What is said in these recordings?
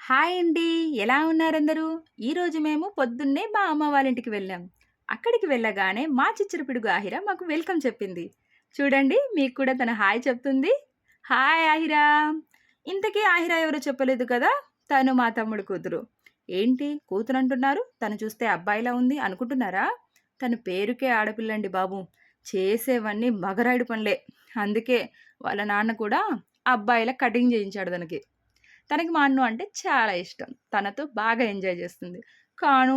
Hi అండి. ఎలా ఉన్నారందరూ? ఈరోజు మేము పొద్దున్నే మా అమ్మ వాళ్ళ ఇంటికి వెళ్ళాం. అక్కడికి వెళ్ళగానే మా చిచ్చరపిడుగు ఆహిర మాకు వెల్కమ్ చెప్పింది. చూడండి మీకు కూడా తను హాయ్ చెప్తుంది. హాయ్ ఆహిరా. ఇంతకీ ఆహిర ఎవరో చెప్పలేదు కదా! తను మా తమ్ముడు కూతురు. ఏంటి కూతురంటున్నారు? తను చూస్తే అబ్బాయిలా ఉంది అనుకుంటున్నారా? తను పేరుకే ఆడపిల్లండి బాబు. చేసేవన్నీ మగరాయుడు పనులే. అందుకే వాళ్ళ నాన్న కూడా అబ్బాయిలా కటింగ్ చేయించాడు తనకి. తనకి మా అన్ను అంటే చాలా ఇష్టం. తనతో బాగా ఎంజాయ్ చేస్తుంది. కాను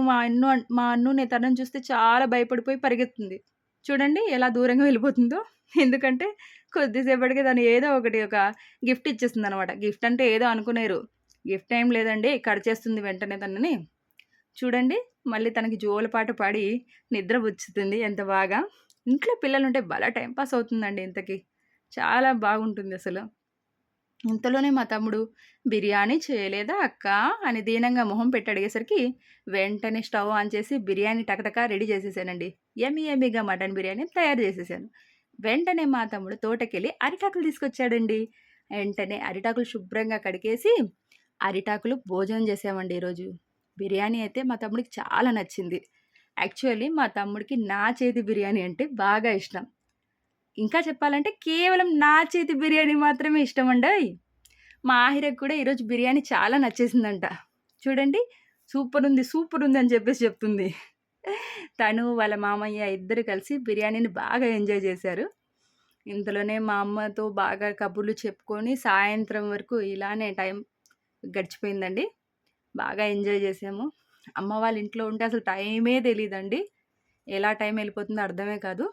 మా అన్నుని తనని చూస్తే చాలా భయపడిపోయి పరిగెత్తుంది. చూడండి ఎలా దూరంగా వెళ్ళిపోతుందో. ఎందుకంటే కొద్దిసేపటికి తను ఏదో ఒకటి ఒక గిఫ్ట్ ఇచ్చేస్తుందనమాట. గిఫ్ట్ అంటే ఏదో అనుకునేరు. గిఫ్ట్ ఏం లేదండి కరిచేస్తుంది వెంటనే తనని. చూడండి మళ్ళీ తనకి జోలపాట పాడి నిద్రపుచ్చుతుంది ఎంత బాగా. ఇంట్లో పిల్లలుంటే భలే టైమ్ పాస్ అవుతుందండి ఇంతకి. చాలా బాగుంటుందసలు. ఇంతలోనే మా తమ్ముడు "బిర్యానీ చేయలేదా అక్కా?" అని దీనంగా మొహం పెట్టి అడిగేసరికి, వెంటనే స్టవ్ ఆన్ చేసి బిర్యానీ టకటకా రెడీ చేసేసానండి. యమ్మీ యమ్మీగా మటన్ బిర్యానీ తయారు చేసేసాను. వెంటనే మా తమ్ముడు తోటకెళ్ళి అరిటాకులు తీసుకొచ్చాడండి. వెంటనే అరిటాకులు శుభ్రంగా కడిగేసి, అరిటాకులు భోజనం చేసామండి ఈరోజు. బిర్యానీ అయితే మా తమ్ముడికి చాలా నచ్చింది. యాక్చువల్లీ మా తమ్ముడికి నా చేతి బిర్యానీ అంటే బాగా ఇష్టం. ఇంకా చెప్పాలంటే కేవలం నా చేతి బిర్యానీ మాత్రమే ఇష్టమండోయ్! మా ఆహిరకి కూడా ఈరోజు బిర్యానీ చాలా నచ్చేసిందంట. చూడండి సూపరుంది, సూపరుంది అని చెప్పేసి చెప్తుంది. తను, వాళ్ళ మామయ్య ఇద్దరు కలిసి బిర్యానీని బాగా ఎంజాయ్ చేశారు. ఇంతలోనే మా అమ్మతో బాగా కబుర్లు చెప్పుకొని సాయంత్రం వరకు ఇలానే టైం గడిచిపోయిందండి. బాగా ఎంజాయ్ చేసాము. అమ్మ వాళ్ళ ఇంట్లో ఉంటే అసలు టైమే తెలీదండి. ఎలా టైం వెళ్ళిపోతుందో అర్థమే కాదు.